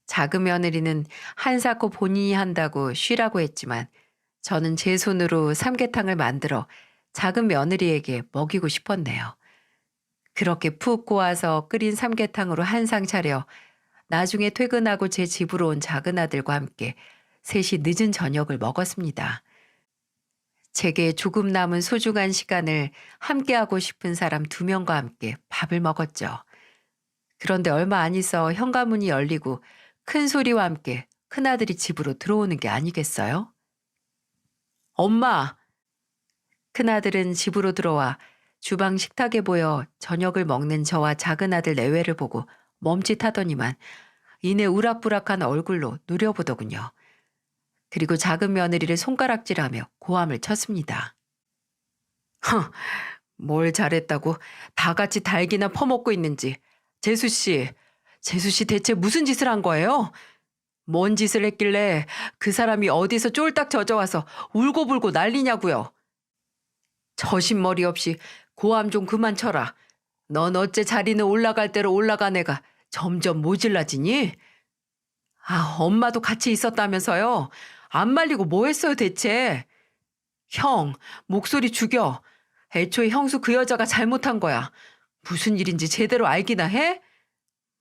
작은 며느리는 한사코 본인이 한다고 쉬라고 했지만 저는 제 손으로 삼계탕을 만들어 작은 며느리에게 먹이고 싶었네요. 그렇게 푹 고아서 끓인 삼계탕으로 한상 차려 나중에 퇴근하고 제 집으로 온 작은 아들과 함께 셋이 늦은 저녁을 먹었습니다. 제게 조금 남은 소중한 시간을 함께하고 싶은 사람 2명과 함께 밥을 먹었죠. 그런데 얼마 안 있어 현관문이 열리고 큰 소리와 함께 큰아들이 집으로 들어오는 게 아니겠어요? 엄마! 큰아들은 집으로 들어와 주방 식탁에 보여 저녁을 먹는 저와 작은 아들 내외를 보고 멈칫하더니만 이내 우락부락한 얼굴로 노려보더군요. 그리고 작은 며느리를 손가락질하며 고함을 쳤습니다. 뭘 잘했다고 다 같이 달기나 퍼먹고 있는지. 재수 씨 대체 무슨 짓을 한 거예요? 뭔 짓을 했길래 그 사람이 어디서 쫄딱 젖어와서 울고불고 난리냐고요. 저신머리 없이 고함 좀 그만 쳐라. 넌 어째 자리는 올라갈 대로 올라간 애가 점점 모질라지니? 엄마도 같이 있었다면서요. 안 말리고 뭐 했어요 대체? 형, 목소리 죽여. 애초에 형수 그 여자가 잘못한 거야. 무슨 일인지 제대로 알기나 해?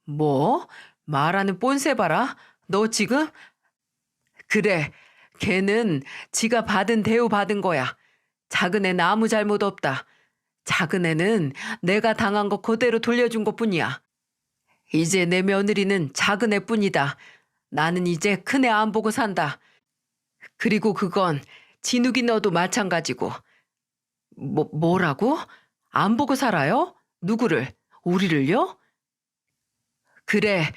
뭐? 말하는 뽐새 봐라. 너 지금? 그래, 걔는 지가 받은 대우 받은 거야. 작은 애는 아무 잘못 없다. 작은 애는 내가 당한 거 그대로 돌려준 것뿐이야. 이제 내 며느리는 작은 애뿐이다. 나는 이제 큰애 안 보고 산다. 그리고 그건 진욱이 너도 마찬가지고. 뭐라고? 안 보고 살아요? 누구를? 우리를요? 그래,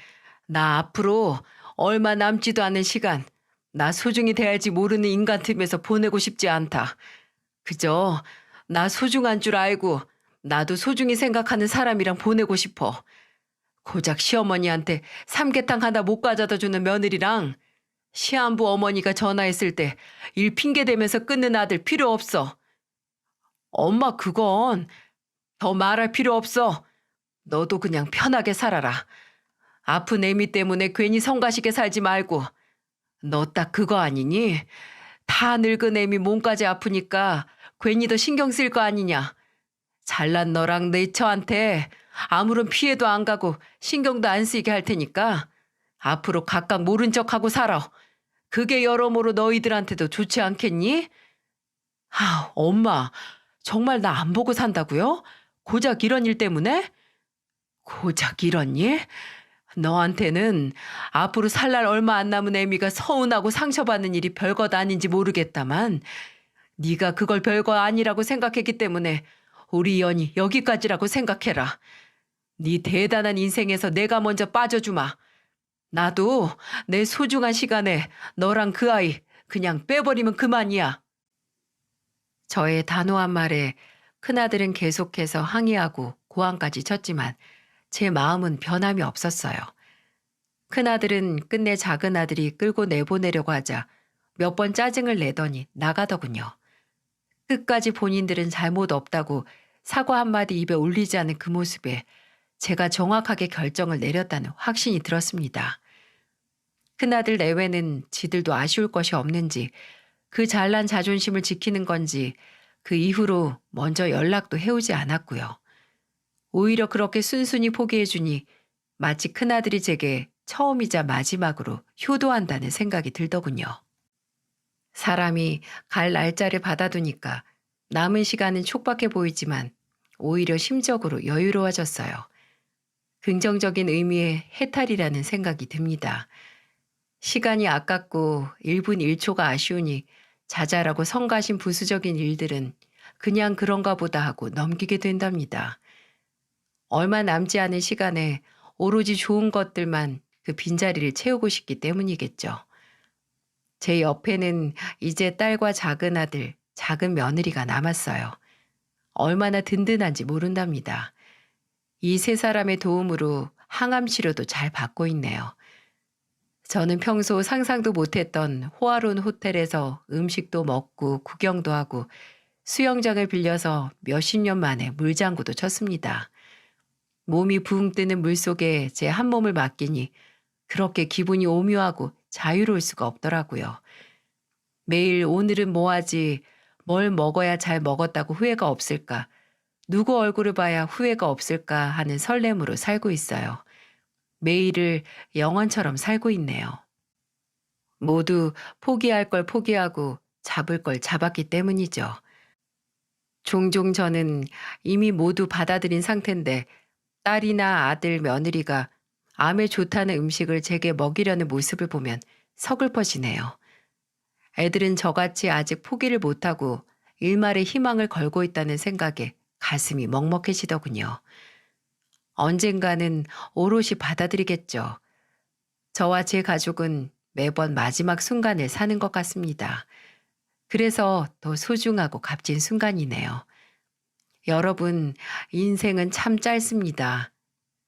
나 앞으로 얼마 남지도 않은 시간 나 소중히 대할지 모르는 인간 틈에서 보내고 싶지 않다. 그저 나 소중한 줄 알고 나도 소중히 생각하는 사람이랑 보내고 싶어. 고작 시어머니한테 삼계탕 하나 못 가져다 주는 며느리랑 시한부 어머니가 전화했을 때 일 핑계 대면서 끊는 아들 필요 없어. 엄마 그건 더 말할 필요 없어. 너도 그냥 편하게 살아라. 아픈 애미 때문에 괜히 성가시게 살지 말고. 너 딱 그거 아니니? 다 늙은 애미 몸까지 아프니까 괜히 더 신경 쓸 거 아니냐. 잘난 너랑 내 처한테 아무런 피해도 안 가고 신경도 안 쓰이게 할 테니까 앞으로 각각 모른 척하고 살아. 그게 여러모로 너희들한테도 좋지 않겠니? 아, 엄마, 정말 나 안 보고 산다고요? 고작 이런 일 때문에? 고작 이런 일? 너한테는 앞으로 살 날 얼마 안 남은 애미가 서운하고 상처받는 일이 별것 아닌지 모르겠다만 네가 그걸 별거 아니라고 생각했기 때문에 우리 연이 여기까지라고 생각해라. 네 대단한 인생에서 내가 먼저 빠져주마. 나도 내 소중한 시간에 너랑 그 아이 그냥 빼버리면 그만이야. 저의 단호한 말에 큰아들은 계속해서 항의하고 고함까지 쳤지만 제 마음은 변함이 없었어요. 큰아들은 끝내 작은아들이 끌고 내보내려고 하자 몇 번 짜증을 내더니 나가더군요. 끝까지 본인들은 잘못 없다고 사과 한마디 입에 올리지 않은 그 모습에 제가 정확하게 결정을 내렸다는 확신이 들었습니다. 큰아들 내외는 지들도 아쉬울 것이 없는지 그 잘난 자존심을 지키는 건지 그 이후로 먼저 연락도 해오지 않았고요. 오히려 그렇게 순순히 포기해주니 마치 큰아들이 제게 처음이자 마지막으로 효도한다는 생각이 들더군요. 사람이 갈 날짜를 받아두니까 남은 시간은 촉박해 보이지만 오히려 심적으로 여유로워졌어요. 긍정적인 의미의 해탈이라는 생각이 듭니다. 시간이 아깝고 1분 1초가 아쉬우니 자잘하고 성가신 부수적인 일들은 그냥 그런가 보다 하고 넘기게 된답니다. 얼마 남지 않은 시간에 오로지 좋은 것들만 그 빈자리를 채우고 싶기 때문이겠죠. 제 옆에는 이제 딸과 작은 아들, 작은 며느리가 남았어요. 얼마나 든든한지 모른답니다. 이 세 사람의 도움으로 항암 치료도 잘 받고 있네요. 저는 평소 상상도 못했던 호화로운 호텔에서 음식도 먹고 구경도 하고 수영장을 빌려서 몇십 년 만에 물장구도 쳤습니다. 몸이 붕 뜨는 물속에 제 한 몸을 맡기니 그렇게 기분이 오묘하고 자유로울 수가 없더라고요. 매일 오늘은 뭐 하지, 뭘 먹어야 잘 먹었다고 후회가 없을까, 누구 얼굴을 봐야 후회가 없을까 하는 설렘으로 살고 있어요. 매일을 영원처럼 살고 있네요. 모두 포기할 걸 포기하고 잡을 걸 잡았기 때문이죠. 종종 저는 이미 모두 받아들인 상태인데 딸이나 아들, 며느리가 암에 좋다는 음식을 제게 먹이려는 모습을 보면 서글퍼지네요. 애들은 저같이 아직 포기를 못하고 일말의 희망을 걸고 있다는 생각에 가슴이 먹먹해지더군요. 언젠가는 오롯이 받아들이겠죠. 저와 제 가족은 매번 마지막 순간을 사는 것 같습니다. 그래서 더 소중하고 값진 순간이네요. 여러분, 인생은 참 짧습니다.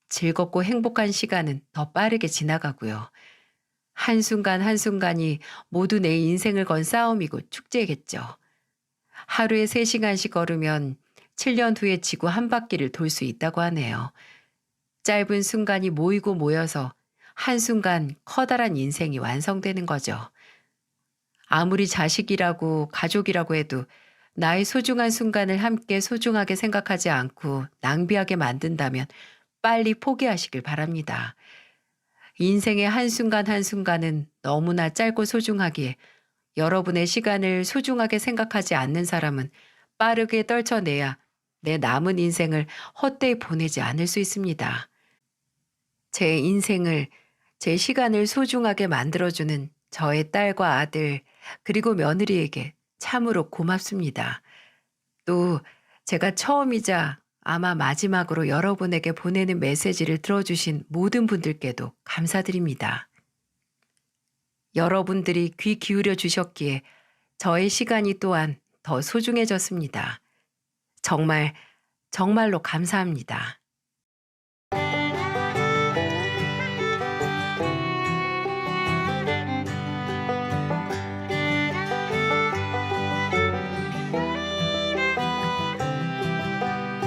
즐겁고 행복한 시간은 더 빠르게 지나가고요. 한순간 한순간이 모두 내 인생을 건 싸움이고 축제겠죠. 하루에 3시간씩 걸으면 7년 후에 지구 한 바퀴를 돌 수 있다고 하네요. 짧은 순간이 모이고 모여서 한순간 커다란 인생이 완성되는 거죠. 아무리 자식이라고 가족이라고 해도 나의 소중한 순간을 함께 소중하게 생각하지 않고 낭비하게 만든다면 빨리 포기하시길 바랍니다. 인생의 한순간 한순간은 너무나 짧고 소중하기에 여러분의 시간을 소중하게 생각하지 않는 사람은 빠르게 떨쳐내야 내 남은 인생을 헛되이 보내지 않을 수 있습니다. 제 인생을, 제 시간을 소중하게 만들어주는 저의 딸과 아들, 그리고 며느리에게 참으로 고맙습니다. 또 제가 처음이자 아마 마지막으로 여러분에게 보내는 메시지를 들어주신 모든 분들께도 감사드립니다. 여러분들이 귀 기울여 주셨기에 저의 시간이 또한 더 소중해졌습니다. 정말, 정말로 감사합니다.